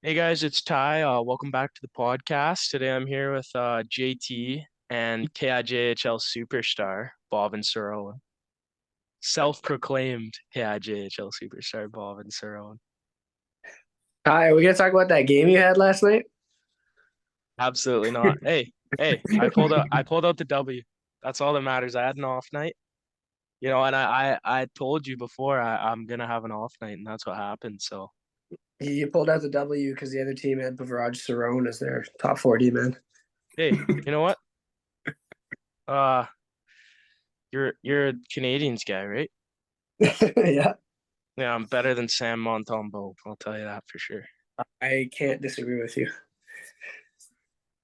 Hey guys, it's Ty. Welcome back to the podcast. Today I'm here with JT and KIJHL superstar Bhavin Saron. Self-proclaimed KIJHL superstar Bhavin Saron. Hi, we gonna talk about that game you had last night? Absolutely not. Hey, I pulled out the W. That's all that matters. I had an off night, and I told you before I'm gonna have an off night, and that's what happened. So You pulled out the W because the other team had Bavraj Cerrone as their top 40 man. hey, you know what? Uh, you're a Canadians guy, right? Yeah, Yeah, I'm better than Sam Montembeault. I'll tell you that for sure. I can't disagree with you.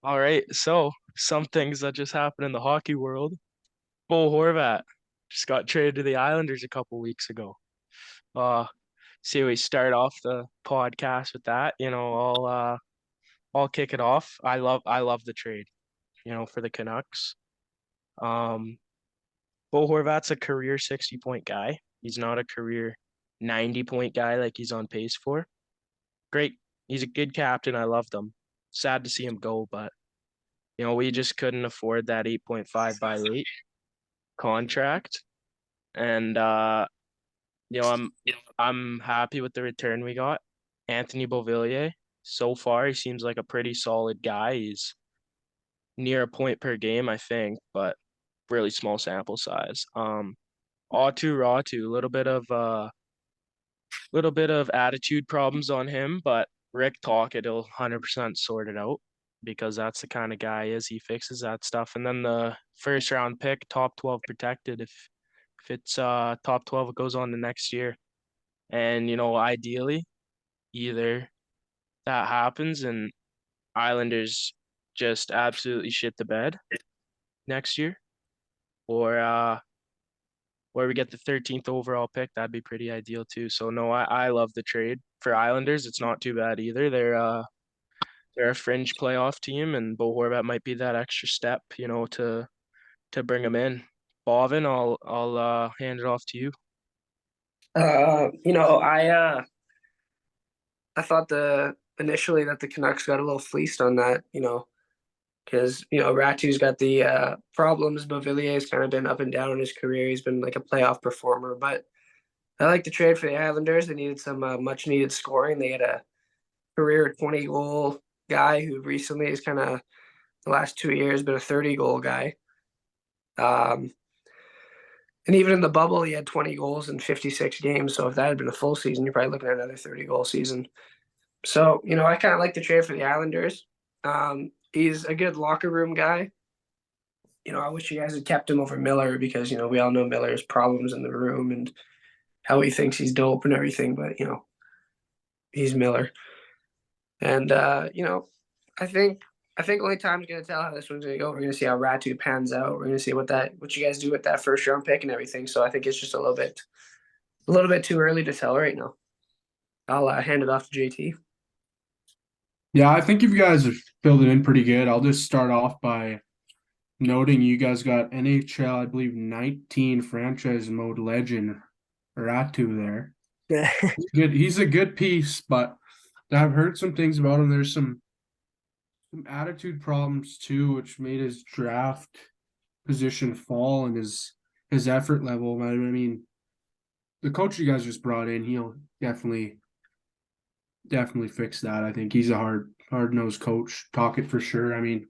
All right, so some things that just happened in the hockey world. Bo Horvat just got traded to the Islanders a couple weeks ago. Uh, See, we start off the podcast with that. I'll kick it off. I love the trade. For the Canucks. Um, Bo Horvat's a career 60-point guy. He's not a career 90-point guy like he's on pace for. Great. He's a good captain. I loved him. Sad to see him go, but we just couldn't afford that 8.5 by late contract. And I'm happy with the return we got. Anthony Beauvillier, so far he seems like a pretty solid guy. He's near a point per game, I think, but really small sample size. Autu Ratu, a little bit of attitude problems on him, but Rick Tocchet will 100% sort it out because that's the kind of guy he is. He fixes that stuff. And then the first round pick, top 12 protected if it's top 12 it goes on the next year. And ideally either that happens and Islanders just absolutely shit the bed next year or where we get the 13th overall pick, that'd be pretty ideal too. So no, I love the trade for Islanders. It's not too bad either. They're a fringe playoff team, and Bo Horvat might be that extra step, to bring them in. Bovin, I'll hand it off to you. Uh, you know, I uh I thought the initially that the Canucks got a little fleeced on that, because Ratu's got the problems. Bavillier's kind of been up and down in his career. He's been like a playoff performer, but I like the trade for the Islanders. They needed some much needed scoring. They had a career 20 goal guy who recently is kind of the last 2 years been a 30 goal guy. Um, and even in the bubble, he had 20 goals in 56 games. So if that had been a full season, you're probably looking at another 30 goal season. So, I kind of like the trade for the Islanders. He's a good locker room guy. I wish you guys had kept him over Miller because, we all know Miller's problems in the room and how he thinks he's dope and everything. But, he's Miller. And, I think I think only time's gonna tell how this one's gonna go. We're gonna see how Ratu pans out. We're gonna see what you guys do with that first round pick and everything. So I think it's just a little bit too early to tell right now. I'll hand it off to JT. Yeah, I think you guys have filled it in pretty good. I'll just start off by noting you guys got NHL, I believe, 19 franchise mode legend Ratu there. Yeah. Good, he's a good piece, but I've heard some things about him. There's some attitude problems too, which made his draft position fall and his effort level. I mean, the coach you guys just brought in, he'll definitely fix that. I think he's a hard nosed coach. Talk it for sure. I mean,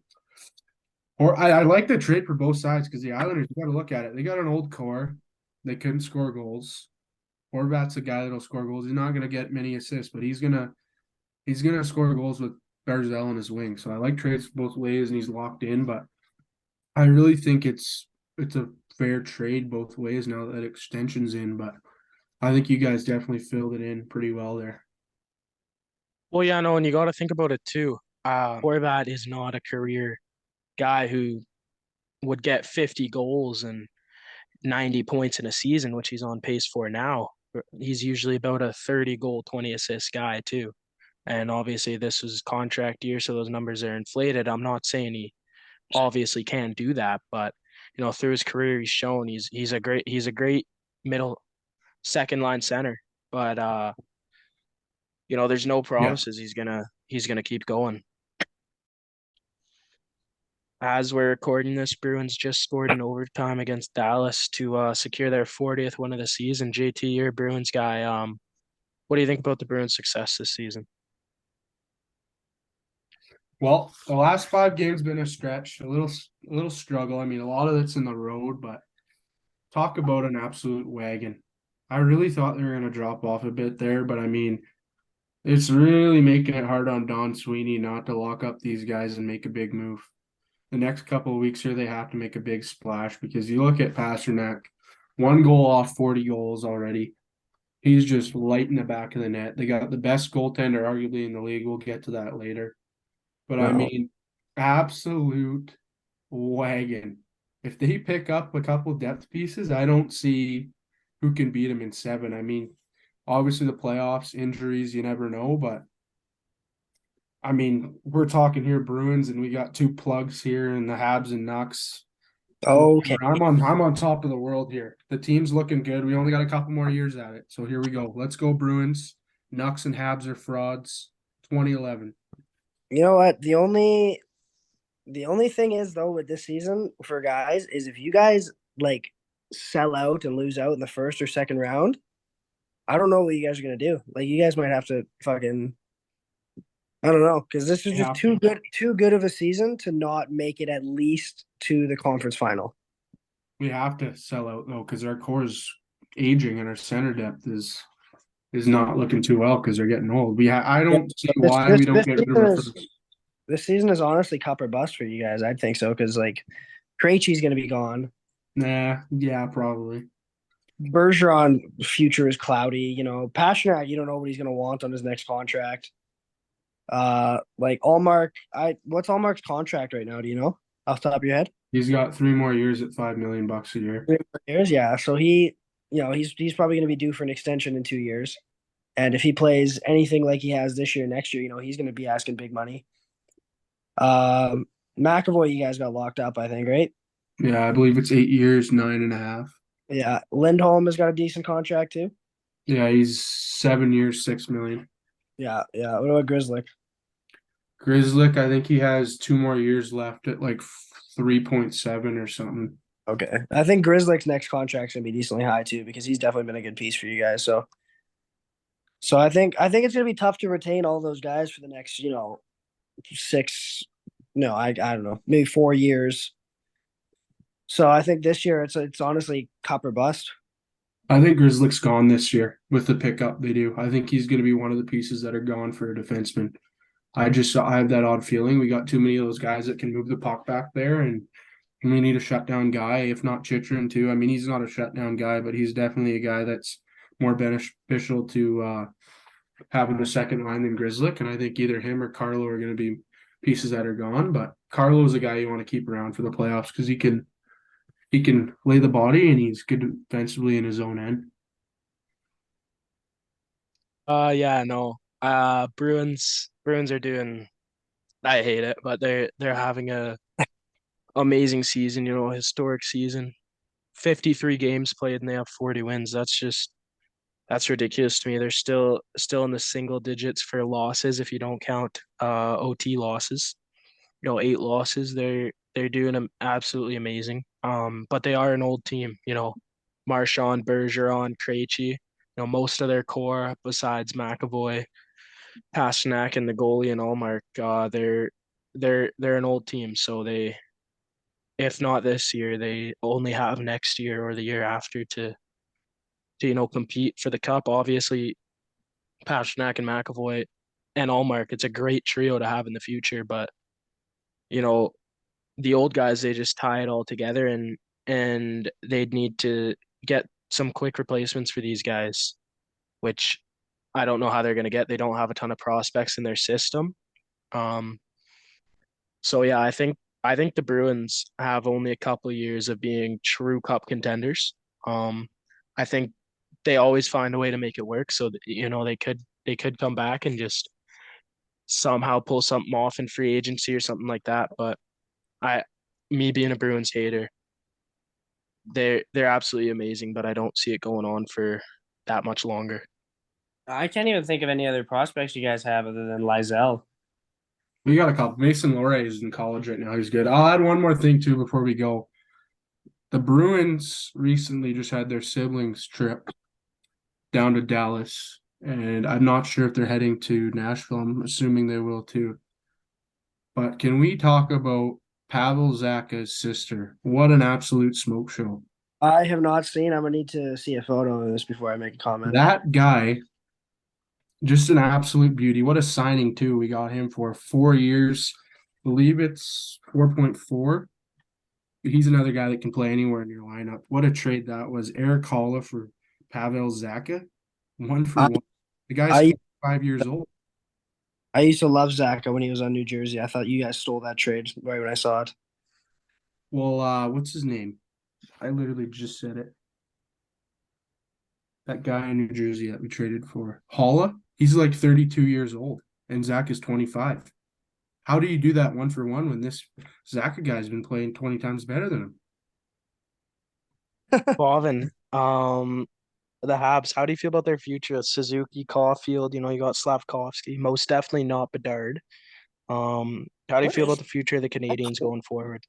or I like the trade for both sides because the Islanders, you got to look at it. They got an old core. They couldn't score goals. Horvat's a guy that'll score goals. He's not going to get many assists, but he's gonna score goals with Barzell in his wing. So I like trades both ways, and he's locked in. But I really think it's a fair trade both ways now that extension's in. But I think you guys definitely filled it in pretty well there. Well, yeah, no, and you got to think about it too. Horvat is not a career guy who would get 50 goals and 90 points in a season, which he's on pace for now. He's usually about a 30 goal, 20 assist guy too. And obviously this was contract year, so those numbers are inflated. I'm not saying he obviously can do that, but through his career he's shown he's a great middle second line center. But there's no Yeah. promises he's gonna he's gonna keep going. As we're recording this, Bruins just scored in overtime against Dallas to secure their 40th win of the season. JT, you're a Bruins guy. What do you think about the Bruins' success this season? Well, the last 5 games been a stretch, a little struggle. I mean, a lot of it's in the road, but talk about an absolute wagon. I really thought they were going to drop off a bit there, but I mean, it's really making it hard on Don Sweeney not to lock up these guys and make a big move. The next couple of weeks here, they have to make a big splash because you look at Pasternak, 1 goal off 40 goals already. He's just lighting the back of the net. They got the best goaltender, arguably, in the league. We'll get to that later. But I No. mean, absolute wagon. If they pick up a couple depth pieces, I don't see who can beat them in 7. I mean, obviously the playoffs, injuries, you never know, but I mean, we're talking here Bruins, and we got 2 plugs here in the Habs and Nucks. Okay. Whatever. I'm on top of the world here. The team's looking good. We only got a couple more years at it. So here we go. Let's go Bruins. Nucks and Habs are frauds. 2011. You know what? The only thing is though with this season for guys is if you guys like sell out and lose out in the first or second round, I don't know what you guys are gonna do. Like you guys might have to fucking I don't know because this is just Yeah. too good of a season to not make it at least to the conference final. We have to sell out though, because our core is aging and our center depth is not looking too well because they're getting old. I Yeah, don't see this why this we don't this get rid of season our is first. this season is honestly cup or bust for you guys. I'd think so because like Krejci's gonna be gone. Nah, yeah, probably. Bergeron future is cloudy. You know, Pasternak, you don't know what he's gonna want on his next contract. Like Allmark, what's Allmark's contract right now? Do you know off the top of your head? He's got 3 more years at $5 million a year. 3 years, yeah. So he's probably gonna be due for an extension in 2 years. And if he plays anything like he has this year, next year, he's gonna be asking big money. Um, McAvoy, you guys got locked up, I think, right? Yeah, I believe it's 8 years, 9.5. Yeah. Lindholm has got a decent contract too. Yeah, he's 7 years, 6 million. Yeah, yeah. What about Grizzly? Grizzlick, I think he has 2 more years left at like 3.7 or something. Okay. I think Grizzly's next contract's gonna be decently high too, because he's definitely been a good piece for you guys. So I think it's gonna be tough to retain all those guys for the next, 6 no, I don't know, maybe 4 years. So I think this year it's honestly cup or bust. I think Grizzlick's gone this year with the pickup they do. I think he's going to be one of the pieces that are gone for a defenseman. I have that odd feeling. We got too many of those guys that can move the puck back there, and we need a shutdown guy, if not Chychrun too. I mean, he's not a shutdown guy, but he's definitely a guy that's more beneficial to having a second line than Grizzlick. And I think either him or Carlo are going to be pieces that are gone. But Carlo is a guy you want to keep around for the playoffs because he can lay the body and he's good defensively in his own end. Yeah, no. Bruins are doing. I hate it, but they're having a amazing season. Historic season. 53 games played and they have 40 wins. That's ridiculous to me. They're still in the single digits for losses if you don't count OT losses. 8 losses. They're doing them absolutely amazing. But they are an old team. Marchand, Bergeron, Krejci. Most of their core besides McAvoy, Pasternak, and the goalie and Allmark. They're an old team. So if not this year, they only have next year or the year after to compete for the cup. Obviously, Pasternak and McAvoy and Allmark, it's a great trio to have in the future. But you know, the old guys, they just tie it all together, and they'd need to get some quick replacements for these guys, which I don't know how they're going to get. They don't have a ton of prospects in their system. Um, so yeah, I think the Bruins have only a couple of years of being true cup contenders. I think they always find a way to make it work. So that, they could come back and just somehow pull something off in free agency or something like that. But I, me being a Bruins hater, they're absolutely amazing, but I don't see it going on for that much longer. I can't even think of any other prospects you guys have other than Lizelle. We got a couple. Mason Loray is in college right now. He's good. I'll add one more thing too before we go. The Bruins recently just had their siblings trip down to Dallas, and I'm not sure if they're heading to Nashville. I'm assuming they will too. But can we talk about Pavel Zacha's sister? What an absolute smoke show. I have not seen. I'm gonna need to see a photo of this before I make a comment. That guy, just an absolute beauty. What a signing too. We got him for 4 years. I believe it's 4.4. He's another guy that can play anywhere in your lineup. What a trade that was. Eric Holla for Pavel Zacha. One for I one. The guy's I 5 years old. I used to love Zaka when he was on New Jersey. I thought you guys stole that trade right when I saw it. Well, what's his name? I literally just said it. That guy in New Jersey that we traded for. Holla? He's like 32 years old, and Zach is 25. How do you do that one for one when this Zaka guy's been playing 20 times better than him? Bhavin, the Habs, how do you feel about their future? Suzuki, Caulfield, you got Slavkovsky, most definitely not Bedard. How do you What feel about is the future of the Canadians going forward?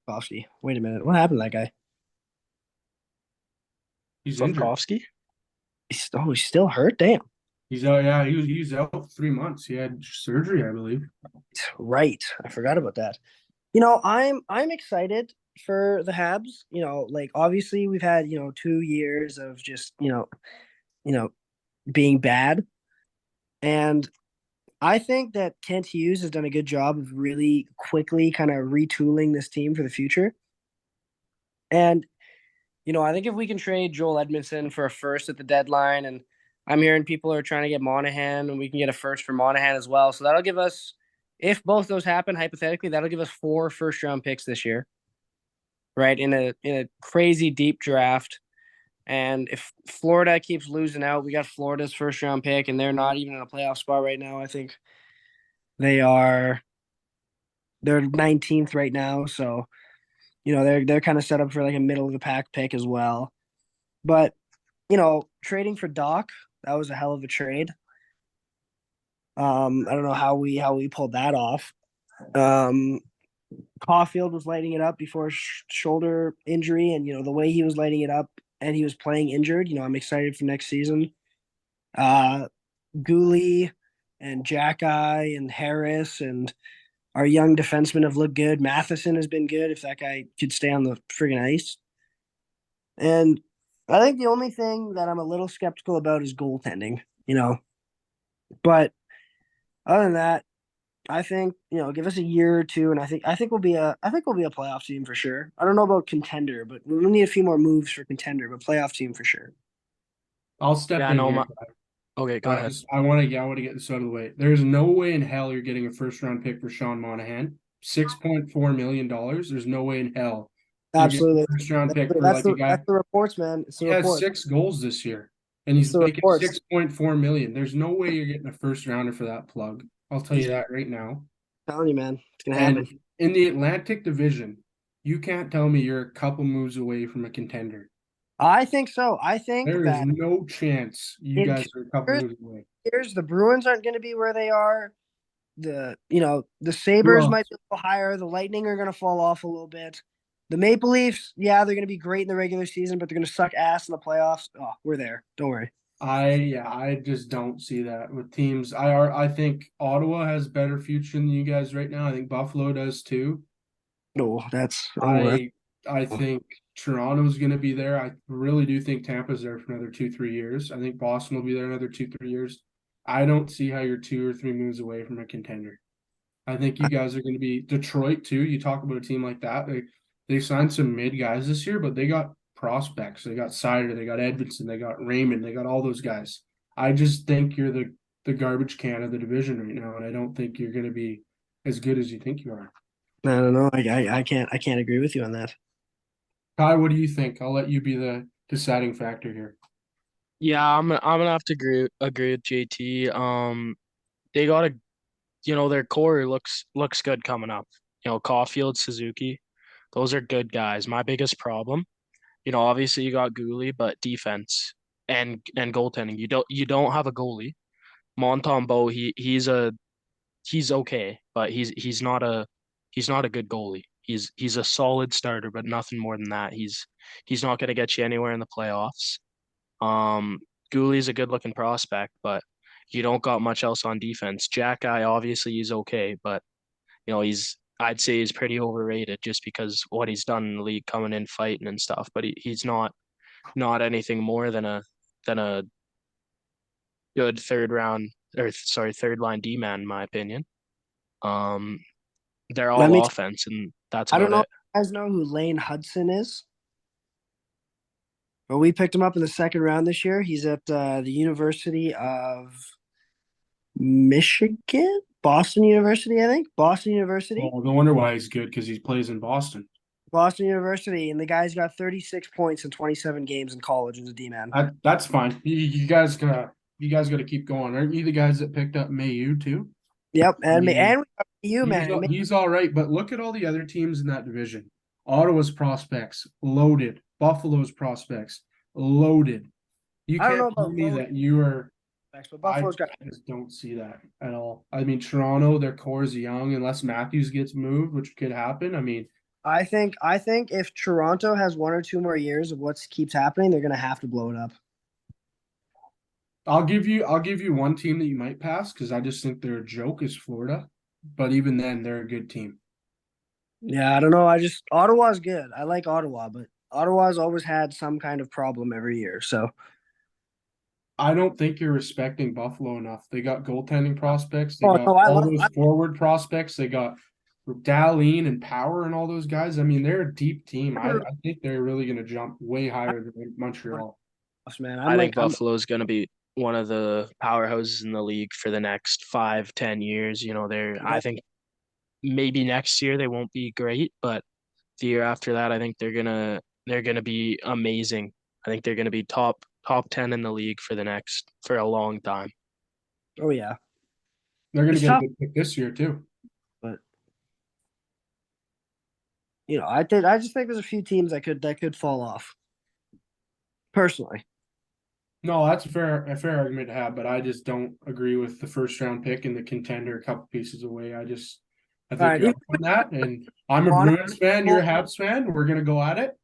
Bosky? Wait a minute. What happened to that guy? He's injured. Slavkovsky? He's still hurt? Damn. He's out. Yeah, he was out 3 months. He had surgery, I believe. Right. I forgot about that. I'm excited for the Habs. Like obviously we've had, 2 years of just, you know, being bad. And I think that Kent Hughes has done a good job of really quickly kind of retooling this team for the future. And, I think if we can trade Joel Edmondson for a first at the deadline, and I'm hearing people are trying to get Monahan, and we can get a first for Monahan as well. So that'll give us, if both those happen, hypothetically, that'll give us 4 first-round picks this year, right? In a crazy deep draft. And if Florida keeps losing out, we got Florida's first-round pick, and they're not even in a playoff spot right now. I think they're 19th right now, so they're kind of set up for like a middle of the pack pick as well. But trading for Doc, that was a hell of a trade. I don't know how we pulled that off. Caulfield was lighting it up before shoulder injury, and the way he was lighting it up, and he was playing injured. I'm excited for next season. Gooley and Jackeye and Harris and our young defensemen have looked good. Matheson has been good if that guy could stay on the friggin' ice. And I think the only thing that I'm a little skeptical about is goaltending, But other than that, I think, give us a year or two, and I think we'll be a playoff team for sure. I don't know about contender, but we'll need a few more moves for contender, but playoff team for sure. I'll step Yeah, in no, here. okay, go ahead. I want to get this out of the way. There's no way in hell you're getting a first round pick for Sean Monahan. $6.4 million. There's no way in hell you're getting Absolutely. a first round pick for That's like a the guy. that's the reports, man. It's the He has report. 6 goals this year, and It's he's the making reports. 6.4 million. There's no way you're getting a first rounder for that plug. I'll tell you that right now. I'm telling you, man, it's gonna And happen. in the Atlantic Division, you can't tell me you're a couple moves away from a contender. I think so. I think There is that no chance you in guys are a couple two moves away. years, the Bruins aren't going to be where they are. The Who Sabres else? might be a little higher. The Lightning are going to fall off a little bit. The Maple Leafs, yeah, they're going to be great in the regular season, but they're going to suck ass in the playoffs. Oh, we're there. Don't worry. I just don't see that with teams. I think Ottawa has better future than you guys right now. I think Buffalo does too. No, that's I think Toronto's going to be there. I really do think Tampa's there for another 2-3 years. I think Boston will be there another 2-3 years. I don't see how you're 2 or 3 moves away from a contender. I think you guys are going to be Detroit too. You talk about a team like that. They signed some mid guys this year, but they got prospects. They got Sider, they got Edmondson, they got Raymond, they got all those guys. I just think you're the garbage can of the division right now, and I don't think you're going to be as good as you think you are. I don't know. I can't agree with you on that. Kai, what do you think? I'll let you be the deciding factor here. Yeah, I'm gonna have to agree with JT. They got their core looks good coming up. Caulfield, Suzuki, those are good guys. My biggest problem, obviously you got Gooley, but defense and goaltending. You don't have a goalie. Montembeault, he's a he's okay, but he's not a good goalie. He's a solid starter, but nothing more than that. He's not going to get you anywhere in the playoffs. Um, Gooley's a good looking prospect, but you don't got much else on defense. Jack guy, obviously he's okay, but I'd say he's pretty overrated just because what he's done in the league, coming in fighting and stuff. But he's not anything more than a good third line D man in my opinion. Um, they're Let me. all offense, and that's I don't about know if it. you guys know who Lane Hudson is. But we picked him up in the second round this year. He's at the University of Michigan, Boston University, I think. Boston University. Oh, no wonder why he's good because he plays in Boston. Boston University, and the guy's got 36 points in 27 games in college as a D-man. That's fine. You guys gotta keep going. Aren't you the guys that picked up Mayu too? Yep, and Yeah. and we got you, man. He's all right, but look at all the other teams in that division. Ottawa's prospects loaded. Buffalo's prospects loaded. You I don't can't know tell about me loaded that you are. but I Buffalo's got. just don't see that at all. I mean, Toronto, their core is young, unless Matthews gets moved, which could happen. I mean, I think if Toronto has 1 or 2 more years of what keeps happening, they're gonna have to blow it up. I'll give you one team that you might pass because I just think they're a joke is Florida, but even then, they're a good team. Yeah, I don't know. Ottawa's good. I like Ottawa, but Ottawa's always had some kind of problem every year. So I don't think you're respecting Buffalo enough. They got goaltending prospects. They oh got no, I all love those forward prospects. They got Dallin and Power and all those guys. I mean, they're a deep team. I think they're really going to jump way higher than Montreal. man. I think Buffalo's going to be one of the powerhouses in the league for the next 5-10 years. I think maybe next year they won't be great, but the year after that, I think they're gonna be amazing. I think they're gonna be top 10 in the league for a long time. Oh yeah, They're going to it's get a tough, good pick this year too. but I just think there's a few teams that could fall off. Personally, No, that's a fair argument to have, but I just don't agree with the first round pick and the contender a couple pieces away. I think all right. you're up on that, and I'm a Bruins fan. You're a Habs fan. We're gonna go at it,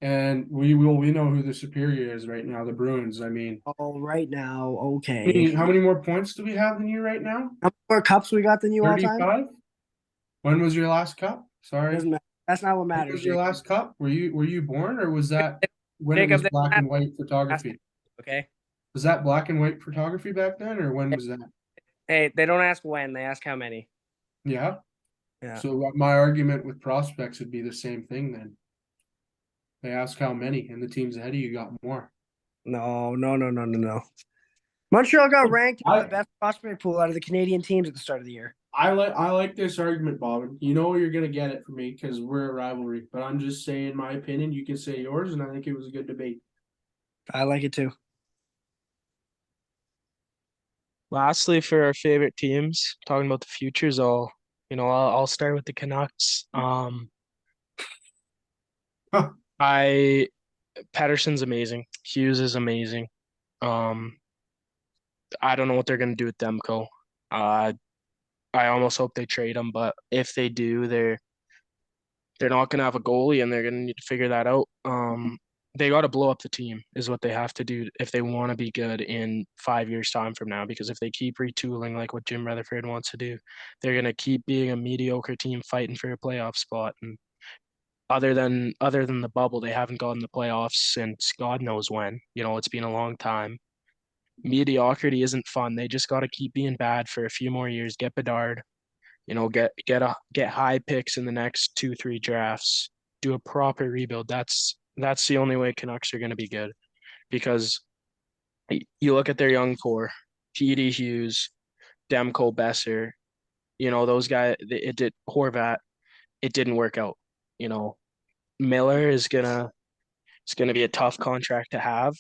and we know who the superior is right now. The Bruins. I mean, Right now, okay. how many more points do we have than you right now? How many more cups we got than you all time? 35. When was your last cup? Sorry, Doesn't matter. That's not what when matters. was your last cup? Were you born, or was that when it Jacob, was black and white photography? okay. Was that black and white photography back then, or when was that? Hey, they don't ask when, they ask how many. Yeah. Yeah. So my argument with prospects would be the same thing then. They ask how many, and the teams ahead of you got more. No. Montreal got ranked in I- the best prospect pool out of the Canadian teams at the start of the year. I like this argument, Bob. You know you're gonna get it from me because we're a rivalry. But I'm just saying my opinion. You can say yours, and I think it was a good debate. I like it too. Lastly, for our favorite teams, talking about the futures, I'll start with the Canucks. Huh. Patterson's amazing. Hughes is amazing. I don't know what they're gonna do with Demko. Uh, I almost hope they trade him, but if they do, they're not gonna have a goalie, and they're gonna need to figure that out. They got to blow up the team is what they have to do if they want to be good in 5 years time from now, because if they keep retooling like what Jim Rutherford wants to do, they're going to keep being a mediocre team fighting for a playoff spot. And other than the bubble, they haven't gotten the playoffs since God knows when. It's been a long time. Mediocrity isn't fun. They just got to keep being bad for a few more years, get Bedard, get high picks in the next 2-3 drafts, do a proper rebuild. That's the only way Canucks are going to be good, because you look at their young core, Petey, Hughes, Demko, Besser, those guys, it did Horvat, it didn't work out. Miller is gonna be a tough contract to have.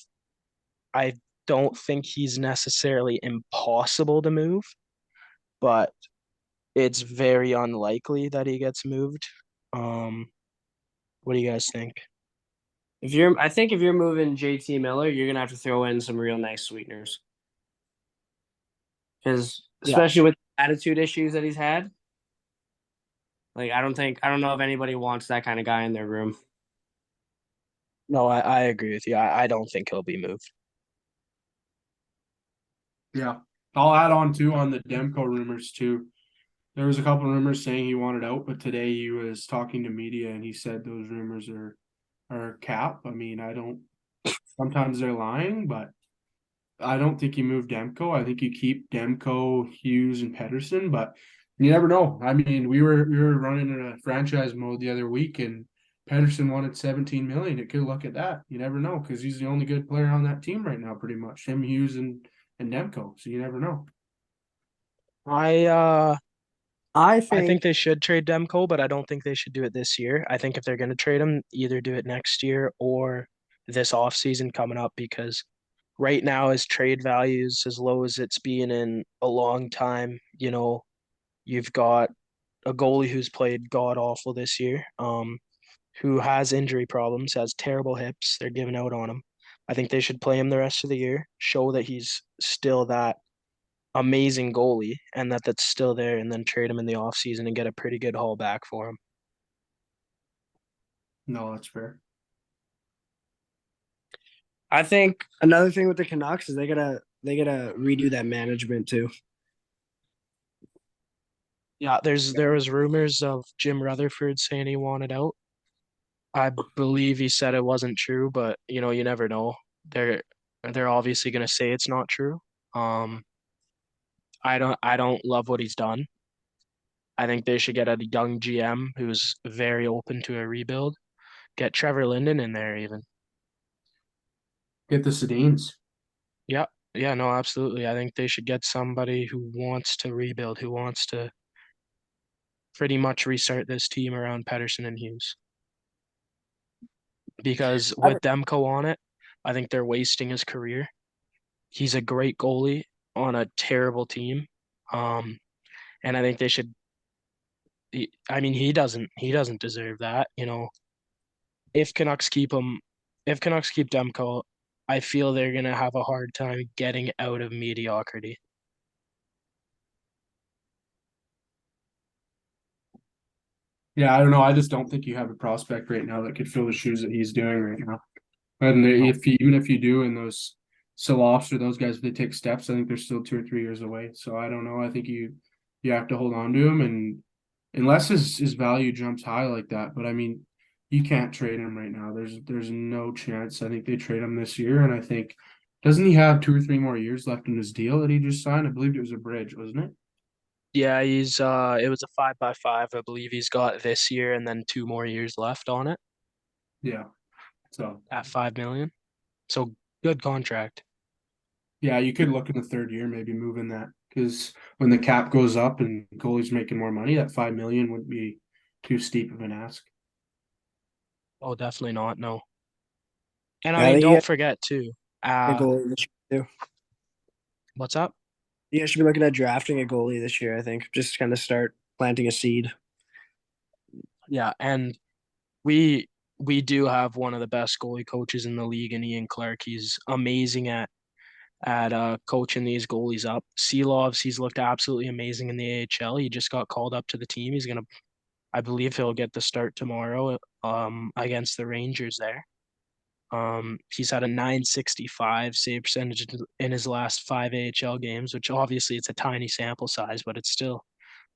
I don't think he's necessarily impossible to move, but it's very unlikely that he gets moved. What do you guys think? I think if you're moving JT Miller, you're gonna have to throw in some real nice sweeteners. Because Yeah. especially with attitude issues that he's had. Like I don't know if anybody wants that kind of guy in their room. No, I agree with you. I don't think he'll be moved. Yeah. I'll add on too on the Demko rumors too. There was a couple rumors saying he wanted out, but today he was talking to media and he said those rumors are cap. I mean, I don't sometimes they're lying, but I don't think you move Demko. I think you keep Demko, Hughes, and Pedersen, but you never know. I mean, we were running in a franchise mode the other week, and Pedersen wanted 17 million. It could look at that. You never know because he's the only good player on that team right now, pretty much. Him, Hughes, and Demko. So you never know. I I I think think they should trade Demko, but I don't think they should do it this year. I think if they're going to trade him, either do it next year or this offseason coming up because right now his trade value is as low as it's been in a long time. You've got a goalie who's played god awful this year, who has injury problems, has terrible hips. They're giving out on him. I think they should play him the rest of the year, show that he's still that amazing goalie and that's still there, and then trade him in the offseason and get a pretty good haul back for him. No, that's fair. I think another thing with the Canucks is they gotta redo that management too. Yeah, there was rumors of Jim Rutherford saying he wanted out. I believe he said it wasn't true, but you never know. They're obviously going to say it's not true. Um, I don't love what he's done. I think they should get a young GM who's very open to a rebuild. Get Trevor Linden in there even. Get the Sedins. Yeah, yeah, no, absolutely. I think they should get somebody who wants to rebuild, who wants to pretty much restart this team around Pedersen and Hughes. Because with Demko on it, I think they're wasting his career. He's a great goalie on a terrible team. And I think they should I mean he doesn't deserve that. If Canucks keep him if Canucks keep Demko, I feel they're gonna have a hard time getting out of mediocrity. Yeah, I don't know. I just don't think you have a prospect right now that could fill the shoes that he's doing right now. And No. even if you do, and those Silofs or those guys, if they take steps, I think they're still 2 or 3 years away. So I don't know. I think you have to hold on to him, and unless his value jumps high like that. But I mean, you can't trade him right now. There's no chance. I think they trade him this year, and I think doesn't he have 2 or 3 more years left in his deal that he just signed? I believe it was a bridge, wasn't it? Yeah, it was a 5 by 5. I believe he's got this year and then 2 more years left on it Yeah. So at 5 million. So good contract. yeah, you could look in the third year, maybe moving that because when the cap goes up and goalies making more money, that 5 million wouldn't be too steep of an ask. Oh, definitely not. No. And I Yeah, I mean, think you don't guys forget too. a goalie this year too. What's up? You guys should be looking at drafting a goalie this year. I think just kind of start planting a seed. Yeah, and we we do have one of the best goalie coaches in the league in Ian Clark. He's amazing at coaching these goalies up. Seelovs, he's looked absolutely amazing in the AHL. He just got called up to the team. I believe he'll get the start tomorrow against the Rangers there. He's had a 965 save percentage in his last 5 AHL games, which obviously it's a tiny sample size, but it's still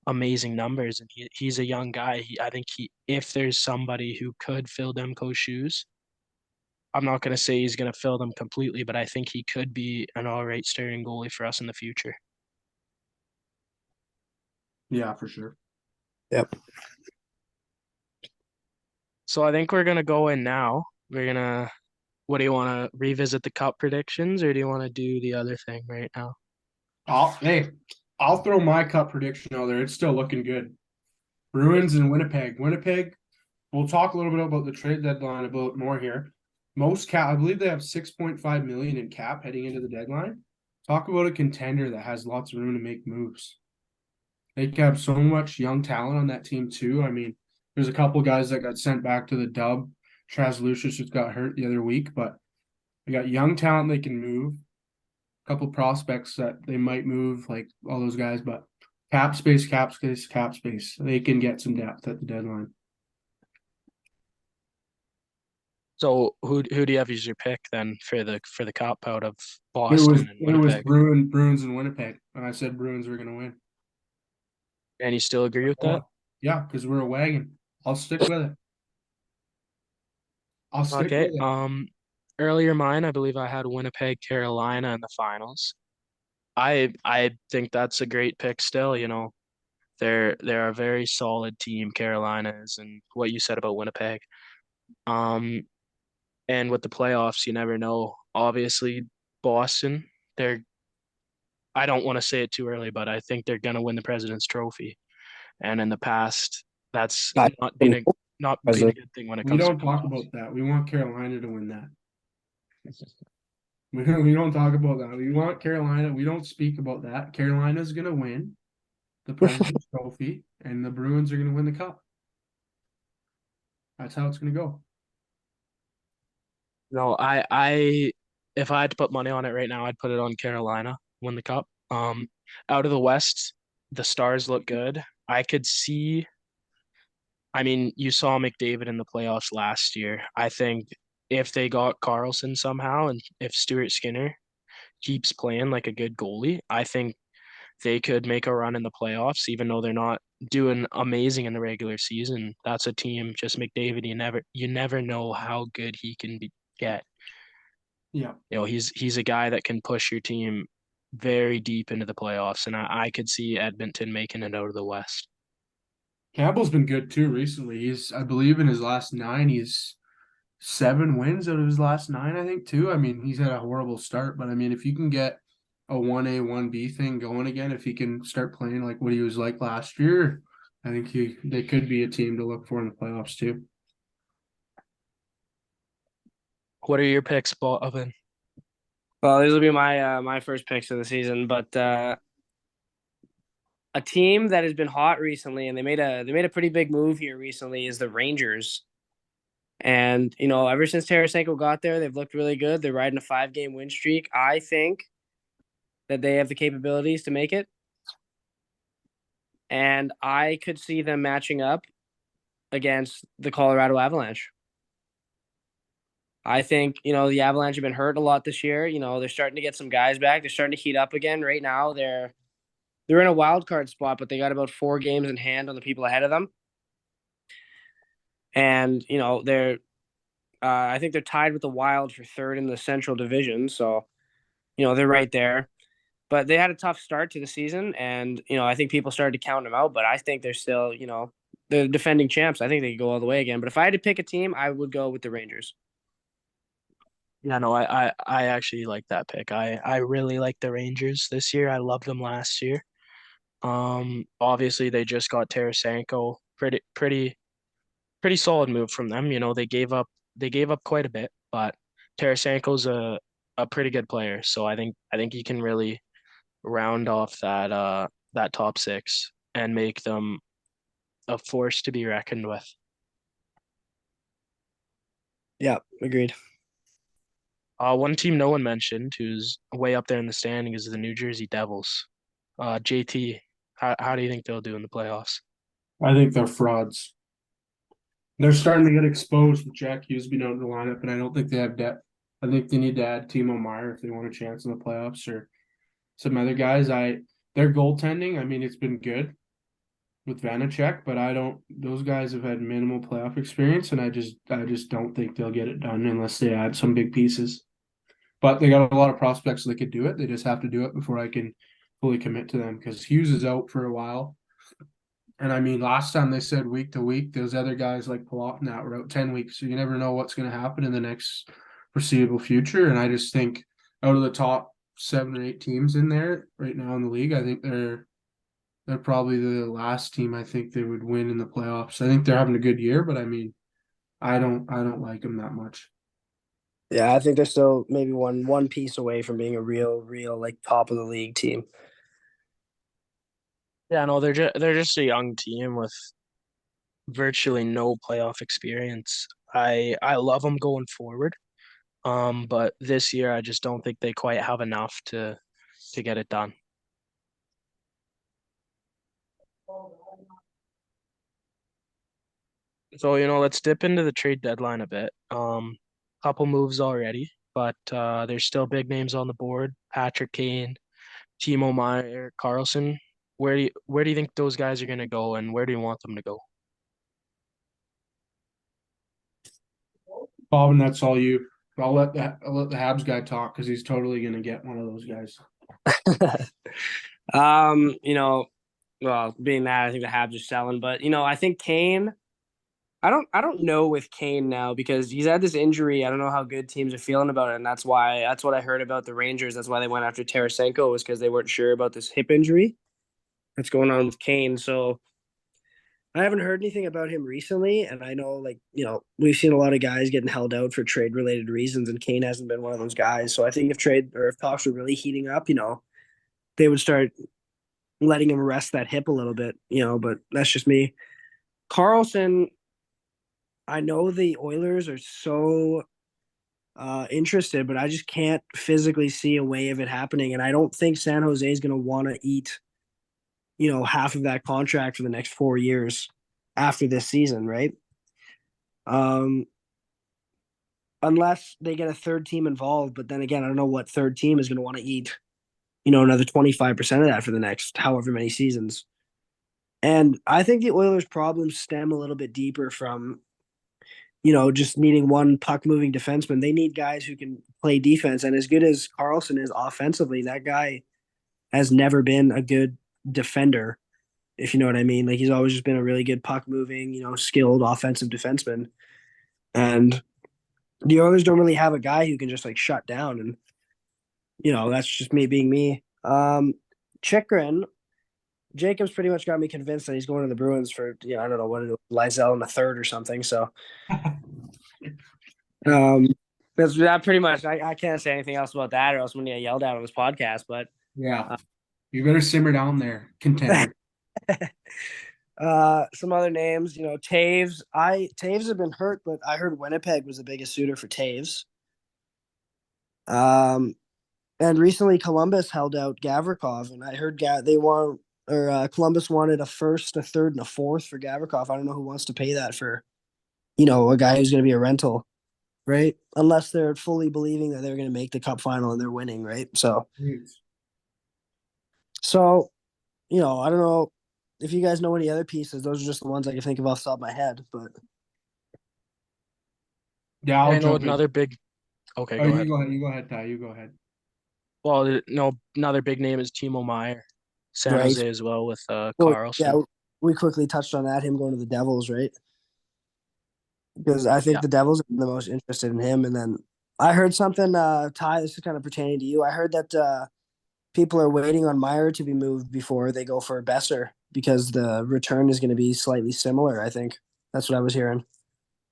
amazing numbers. And he's a young guy. I think if there's somebody who could fill Demko's shoes, I'm not going to say he's going to fill them completely, but I think he could be an all right starting goalie for us in the future. Yeah, for sure. Yep. So I think we're going to go in now. What do you want to revisit the cup predictions or do you want to do the other thing right now? I'll throw my cup prediction out there. It's still looking good. Bruins and Winnipeg. Winnipeg. We'll talk a little bit about the trade deadline about more here. Most cap, I believe they have 6.5 million in cap heading into the deadline. Talk about a contender that has lots of room to make moves. They have so much young talent on that team too. I mean, there's a couple guys that got sent back to the dub. Traz Lucius just got hurt the other week, but they got young talent they can move. A couple prospects that they might move, like all those guys, but Cap space, cap space, cap space. They can get some depth at the deadline. So who do you have as your pick then for the cop out of It was Boston and it was Winnipeg? Bruins and Winnipeg, and I said Bruins were gonna win. And you still agree with that? Yeah, because we're a wagon. I'll stick with it. I'll stick Okay. with it. Earlier mine, I believe I had Winnipeg, Carolina in the finals. I think that's a great pick still, you know. They're a very solid team, Carolina is, and what you said about Winnipeg. Um, and with the playoffs, you never know. Obviously, Boston, they're I don't want to say it too early, but I think they're gonna win the President's Trophy. And in the past, that's I don't know, not been a President. good thing when it We comes to don't talk playoffs. about that. We want Carolina to win that. We don't talk about that. We want Carolina. We don't speak about that. Carolina's gonna win the President's Trophy, and the Bruins are gonna win the cup. That's how it's gonna go. No, if I had to put money on it right now, I'd put it on Carolina win the cup. Out of the West, the Stars look good. I mean, you saw McDavid in the playoffs last year. I think if they got Carlson somehow, and if Stuart Skinner keeps playing like a good goalie, I think they could make a run in the playoffs, even though they're not doing amazing in the regular season. That's a team, just McDavid, you never know how good he can get. Yeah. You know, he's a guy that can push your team very deep into the playoffs, and I could see Edmonton making it out of the West. Campbell's been good too recently. I believe, in his last 9, he's 7 wins out of his last 9, I think, too. I mean, he's had a horrible start, but I mean, if you can get a 1A, 1B thing going again, if he can start playing like what he was like last year, I think they could be a team to look for in the playoffs too. What are your picks, Bhavin? Well, these will be my first picks of the season, but a team that has been hot recently, and they made a pretty big move here recently, is the Rangers. And you know, ever since Tarasenko got there, they've looked really good. They're riding a 5-game win streak. I think that they have the capabilities to make it, and I could see them matching up against the Colorado Avalanche. I think, you know, the Avalanche have been hurt a lot this year. You know, they're starting to get some guys back. They're starting to heat up again. Right now, they're in a wild card spot, but they got about 4 games in hand on the people ahead of them. And you know, I think they're tied with the Wild for third in the Central Division. So you know, they're right there. But they had a tough start to the season, and you know, I think people started to count them out. But I think they're still, you know, they're defending champs. I think they could go all the way again. But if I had to pick a team, I would go with the Rangers. Yeah, no, I actually like that pick. I really like the Rangers this year. I loved them last year. Obviously they just got Tarasenko. Pretty solid move from them. You know, they gave up quite a bit, but Tarasenko's a pretty good player. So I think he can really round off that top six and make them a force to be reckoned with. Yeah, agreed. One team no one mentioned who's way up there in the standing is the New Jersey Devils. JT, how do you think they'll do in the playoffs? I think they're frauds. They're starting to get exposed with Jack Hughes being out of the lineup, and I don't think they have depth. I think they need to add Timo Meyer if they want a chance in the playoffs, or some other guys. Their goaltending, I mean, it's been good with Vanacek, but I don't. Those guys have had minimal playoff experience, and I just don't think they'll get it done unless they add some big pieces. But they got a lot of prospects, so they could do it. They just have to do it before I can fully commit to them because Hughes is out for a while. And I mean, last time they said week to week, those other guys like Palat and that were out 10 weeks. So you never know what's going to happen in the next foreseeable future. And I just think out of the top 7 or 8 teams in there right now in the league, I think they're probably the last team I think they would win in the playoffs. I think they're having a good year, but I mean, I don't like them that much. Yeah, I think they're still maybe one piece away from being a real like top of the league team. Yeah, no, they're just a young team with virtually no playoff experience. I love them going forward. But this year I just don't think they quite have enough to get it done. So, let's dip into the trade deadline a bit. Couple moves already, but there's still big names on the board. Patrick Kane, Timo Meyer, Carlson. Where do you think those guys are gonna go, and where do you want them to go? Bhavin, that's all you. I'll let the Habs guy talk because he's totally gonna get one of those guys. You know, well, being that I think the Habs are selling, but I think Kane. I don't know with Kane now because he's had this injury. I don't know how good teams are feeling about it, and that's what I heard about the Rangers. That's why they went after Tarasenko was because they weren't sure about this hip injury that's going on with Kane. So I haven't heard anything about him recently, and I know we've seen a lot of guys getting held out for trade related reasons, and Kane hasn't been one of those guys. So I think if talks were really heating up, they would start letting him rest that hip a little bit, but that's just me. Carlson, I know the Oilers are so interested, but I just can't physically see a way of it happening. And I don't think San Jose is going to want to eat, half of that contract for the next 4 years after this season, right? Um, unless they get a third team involved. But then again, I don't know what third team is going to want to eat, another 25% of that for the next however many seasons. And I think the Oilers' problems stem a little bit deeper from just needing one puck moving defenseman. They need guys who can play defense. And as good as Carlson is offensively, that guy has never been a good defender, if you know what I mean. Like he's always just been a really good puck moving, skilled offensive defenseman. And the Oilers don't really have a guy who can just like shut down. And, that's just me being me. Chikrin, Jacobs pretty much got me convinced that he's going to the Bruins for, I don't know what it is, Lysell in the third or something. So Um, that's that pretty much. I can't say anything else about that, or else I'm gonna get yelled at on this podcast. But Yeah, you better simmer down there, contender. some other names, Taves. Taves have been hurt, but I heard Winnipeg was the biggest suitor for Taves. Um, and recently Columbus held out Gavrikov, and I heard they want or Columbus wanted a first, a third, and a fourth for Gavrikov. I don't know who wants to pay that for, a guy who's going to be a rental, right? Unless they're fully believing that they're going to make the cup final and they're winning, right? So, I don't know if you guys know any other pieces. Those are just the ones I can think of off the top of my head. But Yeah, I'll I know jump in. another big. Okay, Oh, go you ahead. go ahead. You go ahead, Ty. You go ahead. Well, no, another big name is Timo Meyer, San right, Jose as well with well, yeah, Carlson. we quickly touched on that. Him going to the Devils, right? Because I think Yeah. the Devils are the most interested in him. And then I heard something, Ty. This is kind of pertaining to you. I heard that people are waiting on Meyer to be moved before they go for Besser because the return is going to be slightly similar. I think that's what I was hearing.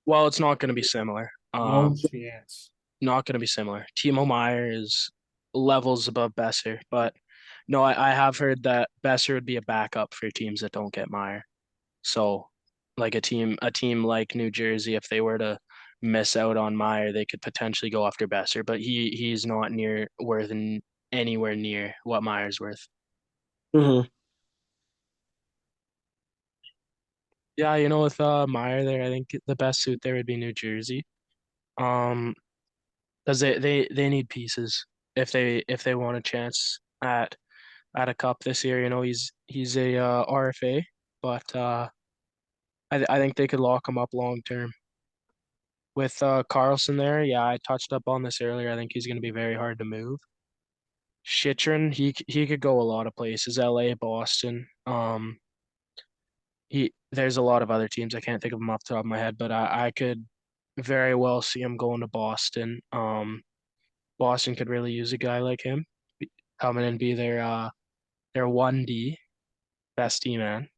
Well, it's not going to be similar. No chance. Not going to be similar. Timo Meyer is levels above Besser, but no, I have heard that Besser would be a backup for teams that don't get Meyer. So, like a team like New Jersey, if they were to miss out on Meyer, they could potentially go after Besser, but he's not anywhere near what Meyer's worth. Mm-hmm. Yeah, with Meyer there, I think the best suit there would be New Jersey. Um, because they need pieces if they want a chance at a cup this year. He's a RFA, but I think they could lock him up long term. With Carlson there, yeah, I touched up on this earlier. I think he's going to be very hard to move. Chychrun, he could go a lot of places, LA, Boston. There's a lot of other teams. I can't think of them off the top of my head, but I could very well see him going to Boston. Boston could really use a guy like him come in and be their 1D best D man,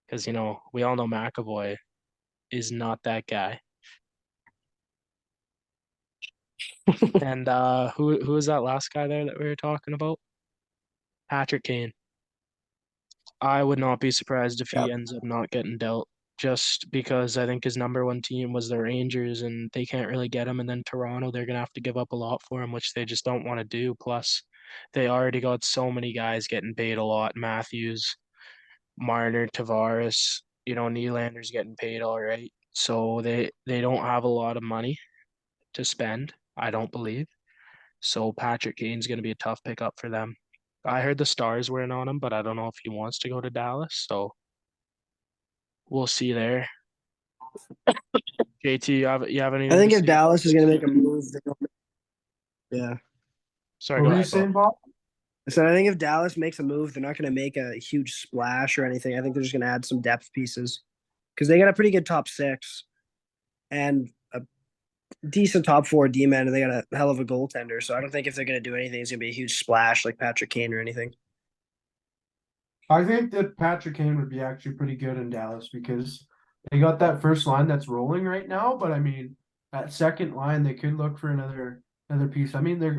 because we all know McAvoy is not that guy. And who was that last guy there that we were talking about? Patrick Kane. I would not be surprised if Yeah. he ends up not getting dealt, just because I think his number one team was the Rangers and they can't really get him. And then Toronto, they're gonna have to give up a lot for him, which they just don't want to do. Plus, they already got so many guys getting paid a lot. Matthews, Marner, Tavares, Nylander's getting paid all right. So they don't have a lot of money to spend, I don't believe. So Patrick Kane's going to be a tough pickup for them. I heard the Stars were in on him, but I don't know if he wants to go to Dallas. So we'll see there. JT, you have I anything to think if say about Dallas is this? going to make a move, yeah. Sorry, What go were you ahead, Bob. saying, Bob? So I think if Dallas makes a move, they're not going to make a huge splash or anything. I think they're just going to add some depth pieces because they got a pretty good top six and a decent top four D man, and they got a hell of a goaltender. So I don't think if they're going to do anything, it's going to be a huge splash like Patrick Kane or anything. I think that Patrick Kane would be actually pretty good in Dallas because they got that first line that's rolling right now. But I mean, that second line they could look for another piece. I mean, they're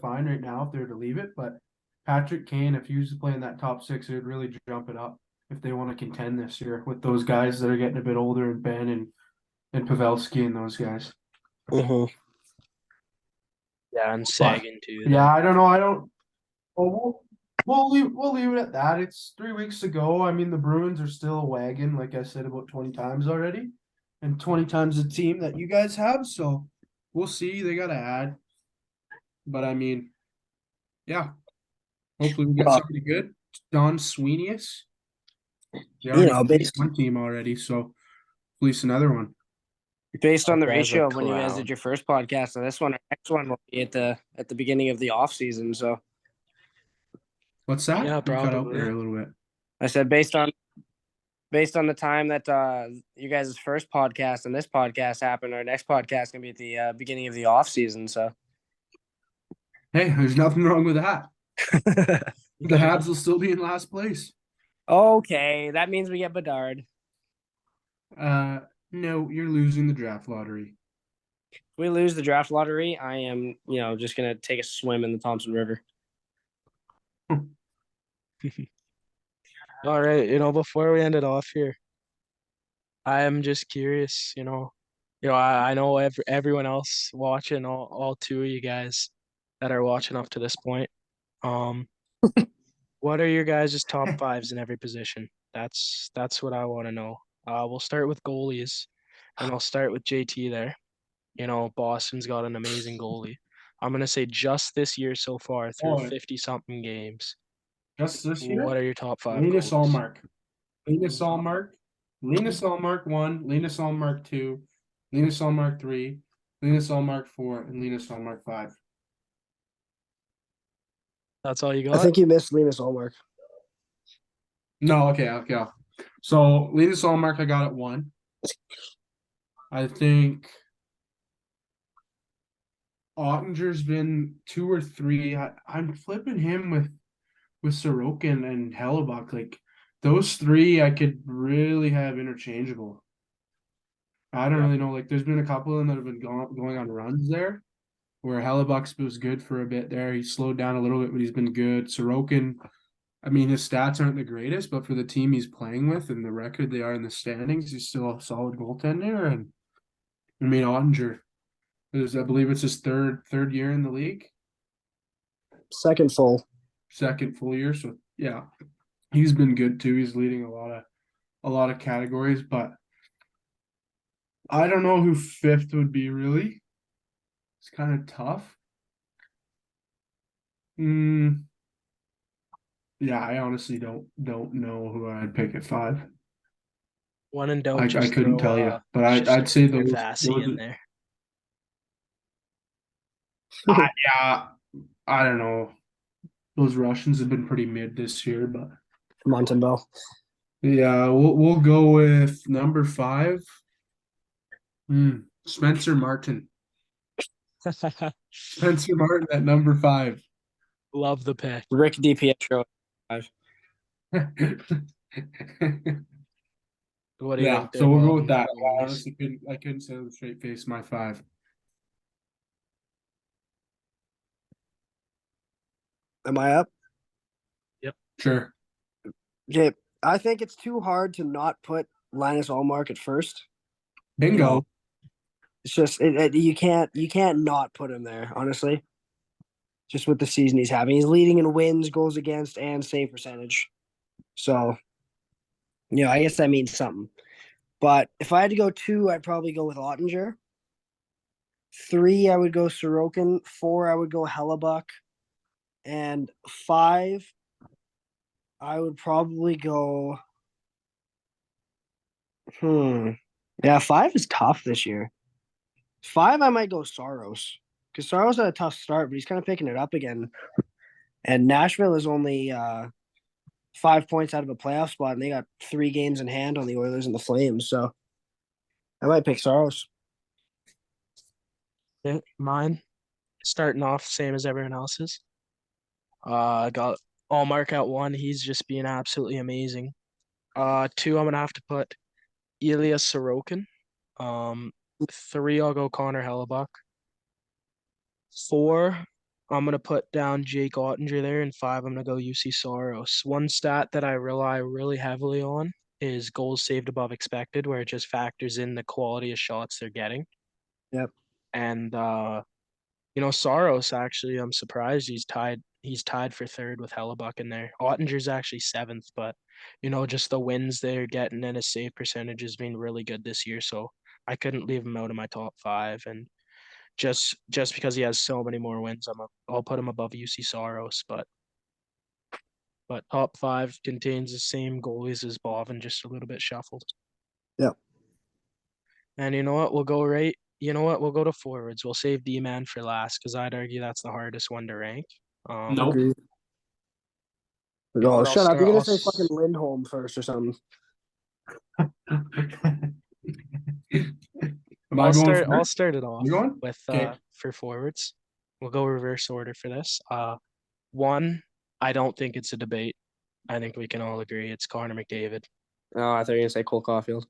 fine right now if they're to leave it. But Patrick Kane, if he was playing that top six, it would really jump it up if they want to contend this year with those guys that are getting a bit older and Ben and Pavelski and those guys. Mm-hmm. Yeah, and But Sagan too. yeah, I don't know. I don't. Well, we'll leave it at that. It's 3 weeks ago. I mean, the Bruins are still a wagon, like I said about 20 times already, and 20 times the team that you guys have. So we'll see. They got to add, but I mean, yeah. Hopefully we get Well, somebody good. Don Sweeneyus. They already fleeced one team already, so fleece another one. based on the That guy's a ratio of when you guys clown. did your first podcast and this one, our next one will be at the beginning of the off season. So What's that? Yeah, You cut out there probably. a little bit. I said based on the time that you guys' first podcast and this podcast happened, our next podcast gonna be at the beginning of the off season. So Hey, there's nothing wrong with that. The Habs will still be in last place. okay, that means we get Bedard. No, you're losing the draft lottery. If we lose the draft lottery, I am just gonna take a swim in the Thompson River. All right, before we end it off here, I am just curious, I know everyone else watching, all two of you guys that are watching up to this point. What are your guys' top fives in every position? That's what I want to know. We'll start with goalies, and I'll start with JT there. Boston's got an amazing goalie. I'm gonna say just this year so far through Oh, 50-something games. just this year? What are your top five Linus goalies? Allmark. Linus Allmark. Linus Allmark 1, Linus Allmark 2, Linus Allmark 3, Linus Allmark 4, and Linus Allmark 5. That's all you I got? think you missed Linus Allmark. No, okay. So Linus Allmark I got at 1. I think Ottinger's been 2 or 3. I'm flipping him with Sorokin and Hellebuck. Like those 3 I could really have interchangeable. I don't Yeah. really know. Like there's been a couple of them that have been going on runs there where Hellebuck was good for a bit there. He slowed down a little bit, but he's been good. Sorokin, I mean, his stats aren't the greatest, but for the team he's playing with and the record they are in the standings, he's still a solid goaltender. And I mean, Ottinger, I believe it's his third year in the league. Second full. Second full year. So yeah, he's been good too. He's leading a lot of categories, but I don't know who 5th would be really. It's kind of tough. Yeah, I honestly don't know who I'd pick at 5. When in doubt, I just couldn't throw tell you, but I'd say those. Vasi in there. Yeah, I don't know. Those Russians have been pretty mid this year, but Montembeau. yeah, we'll go with number 5. Spencer Martin. Spencer Martin at number 5. Love the pick. Rick DiPietro. What do you Yeah, think there, so we'll go Bob? with that. I Goalies? honestly couldn't say with a straight face my 5. Am I up? Sure. Okay. I think it's too hard to not put Linus Allmark at first. Bingo. know, It's just you can't not put him there, honestly. Just with the season he's having. He's leading in wins, goals against, and save percentage. So I guess that means something. But if I had to go 2, I'd probably go with Ottinger. 3, I would go Sorokin. 4, I would go Hellebuck. And 5, I would probably go. Hmm. Yeah, 5 is tough this year. 5, I might go Saros because Saros had a tough start, but he's kind of picking it up again. And Nashville is only 5 points out of a playoff spot, and they got 3 games in hand on the Oilers and the Flames. So I might pick Saros. Yeah, mine starting off same as everyone else's. I got Allmark at 1. He's just being absolutely amazing. 2, I'm gonna have to put Ilya Sorokin. 3, I'll go Connor Hellebuck. 4, I'm gonna put down Jake Ottinger there, and 5, I'm gonna go UC Soros. One stat that I rely really heavily on is goals saved above expected, where it just factors in the quality of shots they're getting. Yep. And Soros actually, I'm surprised he's tied for third with Hellebuck in there. Ottinger's actually seventh, but just the wins they're getting and his save percentage has been really good this year. So I couldn't leave him out of my top 5. And just because he has so many more wins, I'll put him above UC Soros. But top 5 contains the same goalies as Bhavin, just a little bit shuffled. Yep. And you know what? We'll go right. You know what? We'll go to forwards. We'll save D-man for last because I'd argue that's the hardest one to rank. Nope. Agreed. You know Oh, what? I'll shut up. start. You're going to say fucking Lindholm first or something. Am I going I'll first? start it off You going? with Okay. for forwards. We'll go reverse order for this. 1, I don't think it's a debate. I think we can all agree it's Connor McDavid. Oh, I thought you were gonna say Cole Caulfield.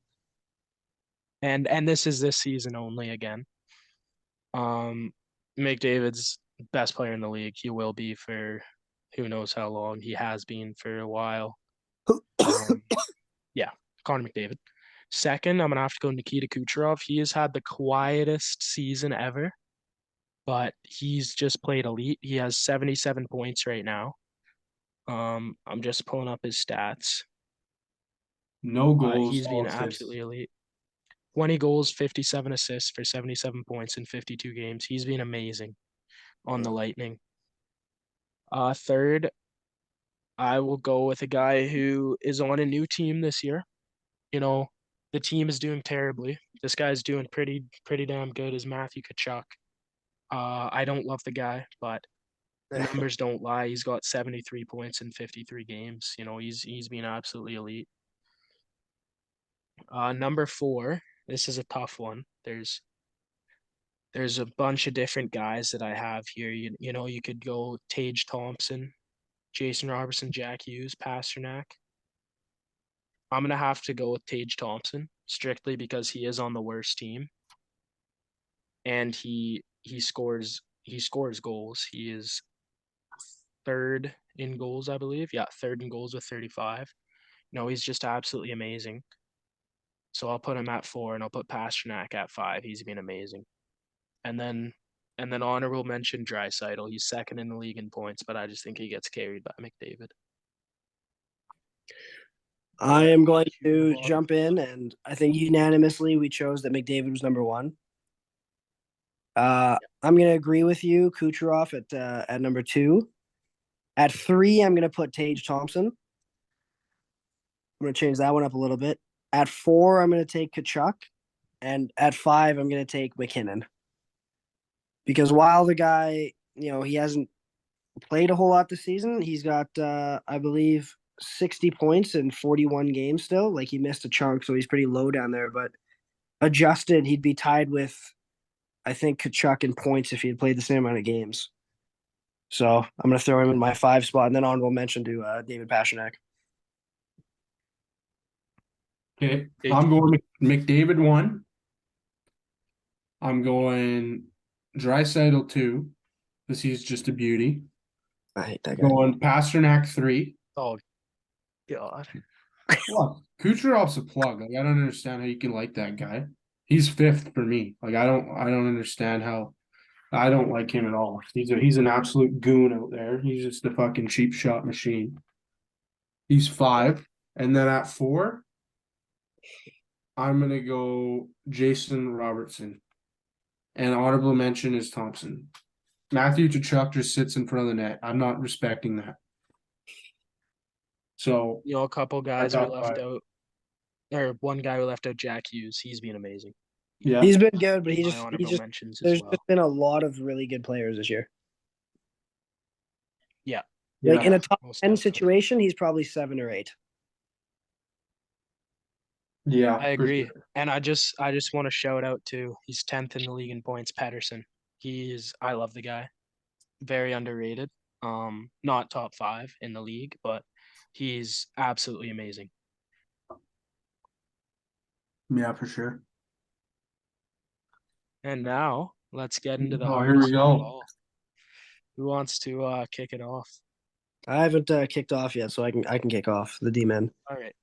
And this is this season only again. McDavid's best player in the league. He will be for who knows how long. He has been for a while. Yeah, Connor McDavid. Second, I'm gonna have to go Nikita Kucherov. He has had the quietest season ever, but he's just played elite. He has 77 points right now. I'm just pulling up his stats. No goals. He's All been assists. absolutely elite. 20 goals, 57 assists for 77 points in 52 games. He's been amazing on the Lightning. Third, I will go with a guy who is on a new team this year. The team is doing terribly. This guy's doing pretty damn good as Matthew Tkachuk. I don't love the guy, but the numbers don't lie. He's got 73 points in 53 games. He's been absolutely elite. Number 4, this is a tough one. There's a bunch of different guys that I have here. You could go Tage Thompson, Jason Robertson, Jack Hughes, Pasternak. I'm gonna have to go with Tage Thompson strictly because he is on the worst team, and he scores goals. He is third in goals, I believe. Yeah, third in goals with 35. No, he's just absolutely amazing. So I'll put him at 4, and I'll put Pasternak at 5. He's been amazing. And then honorable mention Draisaitl. He's second in the league in points, but I just think he gets carried by McDavid. I am going to jump in, and I think unanimously we chose that McDavid was number 1. I'm going to agree with you. Kucherov at number 2. At 3, I'm going to put Tage Thompson. I'm going to change that one up a little bit. At 4, I'm going to take Tkachuk. And at 5, I'm going to take McKinnon. Because while the guy, he hasn't played a whole lot this season, he's got, I believe, 60 points in 41 games still. Like, he missed a chunk, so he's pretty low down there. But adjusted, he'd be tied with, I think, Tkachuk in points if he had played the same amount of games. So I'm going to throw him in my 5 spot, and then honorable mention to David Pasternak. Okay. I'm going McDavid 1. I'm going Draisaitl 2 because he's just a beauty. I hate that guy. Going Pasternak 3. Oh, God. What? Kucherov's a plug. Like, I don't understand how you can like that guy. He's 5th for me. Like, I don't understand how. I don't like him at all. He's an absolute goon out there. He's just a fucking cheap shot machine. He's 5, and then at 4, I'm gonna go Jason Robertson. And honorable mention is Thompson. Matthew Tkachuk just sits in front of the net. I'm not respecting that. So You know, a couple guys we top left five. out, or one guy we left out, Jack Hughes. He's been amazing. Yeah. He's been good, but My honorable mentions as there's well. just been a lot of really good players this year. Yeah. Like in a top Most 10 definitely. situation, he's probably 7 or 8. Yeah. I for agree. sure. And I just want to shout out to he's 10th in the league in points, Pedersen. I love the guy. Very underrated. Not top 5 in the league, but he's absolutely amazing. Yeah, for sure. And now let's get into the Oh, here we hardest of it go. all. Who wants to kick it off? I haven't kicked off yet, so I can kick off the D-men. All right.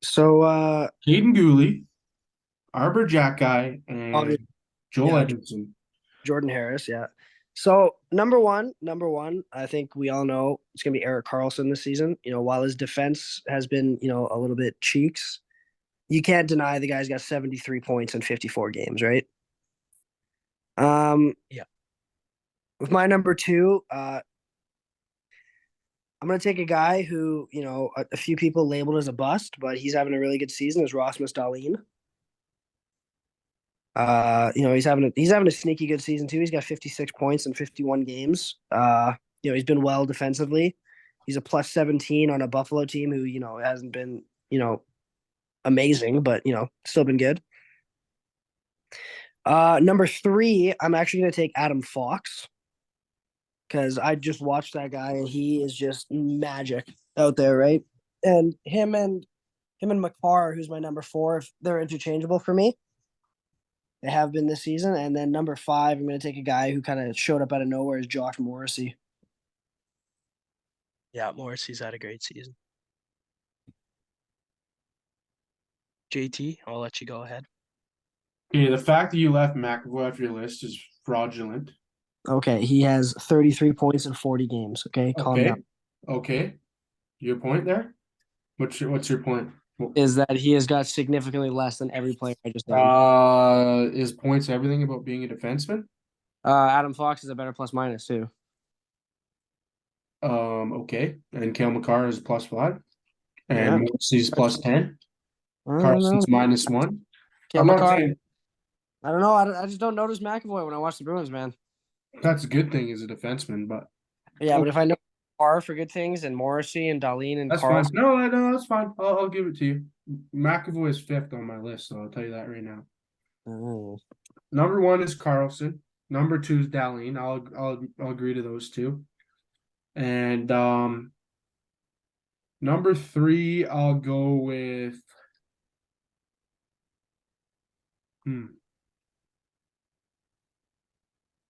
So Caden Gooley, Arbor Jack Guy, and Obvious- Joel yeah. Edmondson. Jordan Harris, yeah. So number one, I think we all know it's gonna be Erik Karlsson this season. You know, while his defense has been, you know, a little bit cheeks, you can't deny the guy's got 73 points in 54 games, right? Yeah. With my number 2, I'm gonna take a guy who, you know, a few people labeled as a bust, but he's having a really good season. Is Rasmus Dahlin. You know, he's having a sneaky good season too. He's got 56 points in 51 games. You know, he's been well defensively. He's a plus 17 on a Buffalo team who, you know, hasn't been, you know, amazing, but you know, still been good. Number 3, I'm actually gonna take Adam Fox because I just watched that guy and he is just magic out there, right? And him and McCarr, who's my number 4, if they're interchangeable for me. They have been this season. And then number 5, I'm going to take a guy who kind of showed up out of nowhere, is Josh Morrissey. Yeah, Morrissey's had a great season. JT, I'll let you go ahead. Okay, the fact that you left McAvoy off your list is fraudulent. Okay, he has 33 points in 40 games. Okay, calm down. Okay. Your point there? What's your point? Is that he has got significantly less than every player I just named. Is points everything about being a defenseman? Adam Fox is a better plus minus too. Okay. And Cale Makar is +5. And Yeah. Morrissey's +10. I don't know. Carson's -1. Cale I'm not Makar, saying I don't know. I just don't notice McAvoy when I watch the Bruins, man. that's a good thing as a defenseman, but Yeah, but if I know R for good things and Morrissey and Dahlin and that's Carl, fine. No, that's fine. I'll give it to you. McAvoy is 5th on my list, so I'll tell you that right now. Number 1 is Carlson. Number 2 is Dahlin. I'll agree to those two. And number 3, I'll go with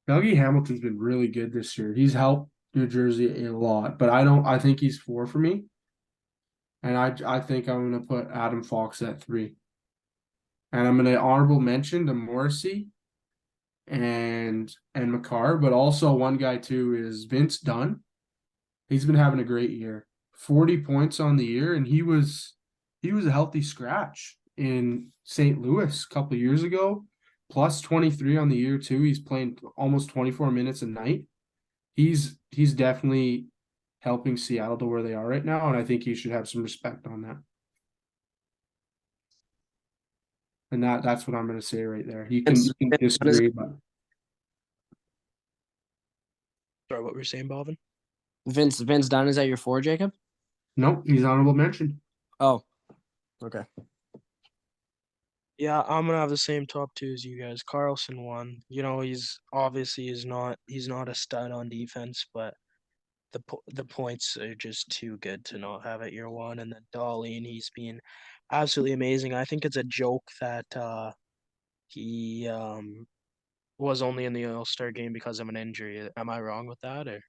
Dougie Hamilton's been really good this year. He's helped New Jersey a lot, but I think he's 4 for me. And I think I'm gonna put Adam Fox at 3. And I'm gonna honorable mention to Morrissey and Makar, but also one guy too is Vince Dunn. He's been having a great year. 40 points on the year, and he was a healthy scratch in St. Louis a couple of years ago. Plus 23 on the year too. He's playing almost 24 minutes a night. He's definitely helping Seattle to where they are right now, and I think he should have some respect on that. And that's what I'm going to say right there. You can disagree, but Sorry, what were you saying, Bhavin? Vince Dunn, is that your 4, Jacob? nope, he's honorable mention. Oh, okay. Yeah, I'm gonna have the same top 2 as you guys. Carlson 1. You know, he's not a stud on defense, but the points are just too good to not have at year 1. And then Dahlin, he's been absolutely amazing. I think it's a joke that he was only in the All-Star game because of an injury. Am I wrong with that, or?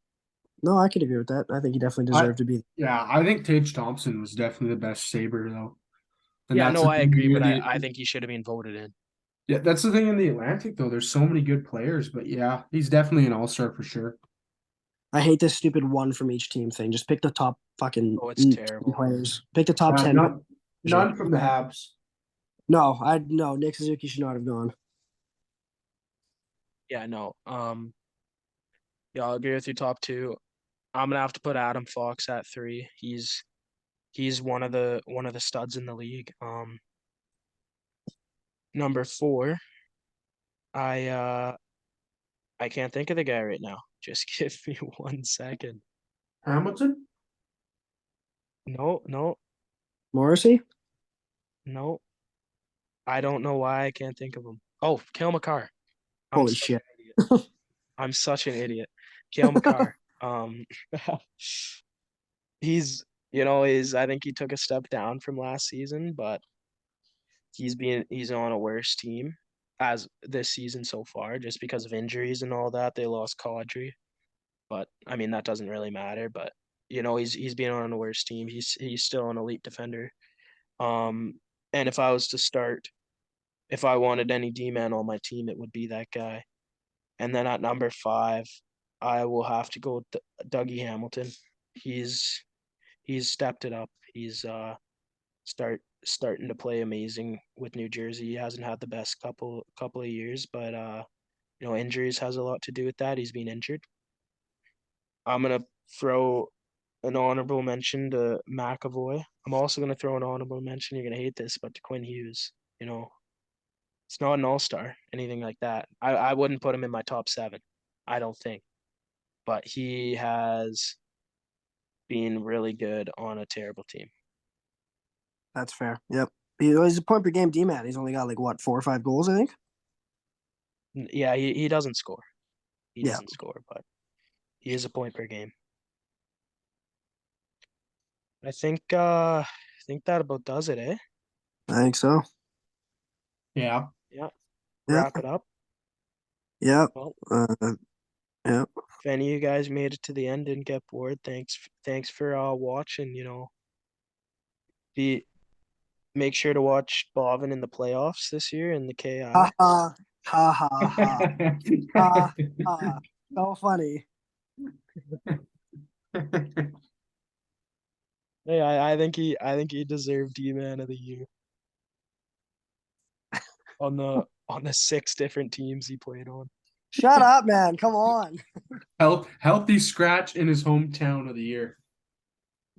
No, I could agree with that. I think he definitely deserved to be. Yeah, I think Tage Thompson was definitely the best Saber though. And Yeah, that's no, the I thing agree, near but the- I think he should have been voted in. Yeah, that's the thing in the Atlantic though. There's so many good players, but yeah, he's definitely an all-star for sure. I hate this stupid one from each team thing. Just pick the top fucking Oh, it's terrible. players. Pick the top 10. None from the Habs. No, Nick Suzuki should not have gone. Yeah, no. Yeah, I'll agree with you. Top two. I'm gonna have to put Adam Fox at 3. He's one of the studs in the league. Number 4. I can't think of the guy right now. Just give me 1 second. Hamilton? No, no, Morrissey? no. I don't know why I can't think of him. Oh, Kale McCarr. I'm Holy such shit. an idiot. I'm such an idiot. Kale McCarr. He's I think he took a step down from last season, but he's on a worse team as this season so far, just because of injuries and all that. They lost Kadri, but I mean that doesn't really matter. But he's been on a worse team. He's still an elite defender. And if I was to start, if I wanted any D man on my team, it would be that guy. And then at number 5, I will have to go with Dougie Hamilton. He's stepped it up. He's starting to play amazing with New Jersey. He hasn't had the best couple of years, but injuries has a lot to do with that. He's been injured. I'm gonna throw an honorable mention to McAvoy. I'm also gonna throw an honorable mention. You're gonna hate this, but to Quinn Hughes. It's not an all-star, anything like that. I wouldn't put him in my top 7. I don't think, but he has been really good on a terrible team. That's fair. Yep. He's a point per game D man. He's only got like what, 4 or 5 goals, I think. Yeah, he doesn't score. He Yeah. doesn't score, but he is a point per game. I think that about does it, eh? I think so. Yeah. Yeah. Yeah. Wrap it up. Yeah. Well, Yeah. if any of you guys made it to the end and get bored, thanks for watching. Make sure to watch Bhavin in the playoffs this year in the KI. Ha ha ha ha ha ha. So funny. Hey, I think he deserved D-Man of the year on the 6 different teams he played on. Shut up, man. Come on. Healthy scratch in his hometown of the year.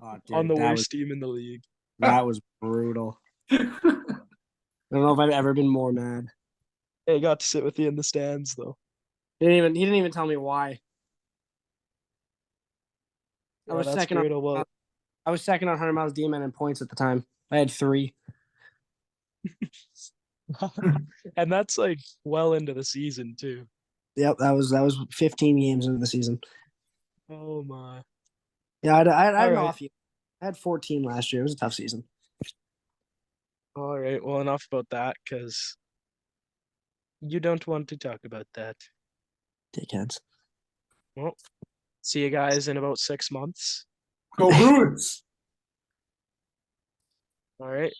Oh, On the dude, worst team in the league. that was brutal. I don't know if I've ever been more mad. Hey, got to sit with you in the stands though. He didn't even tell me why. I Yeah, was that's second on brutal. Well, I was second on 100 miles D-man in points at the time. I had 3. and that's like well into the season too. Yep, that was 15 games into the season. Oh my. Yeah, I had All an right. off year. I had 14 last year. It was a tough season. All right. Well, enough about that because you don't want to talk about that. Dickheads. Well, see you guys in about 6 months. Go Bruins! All right.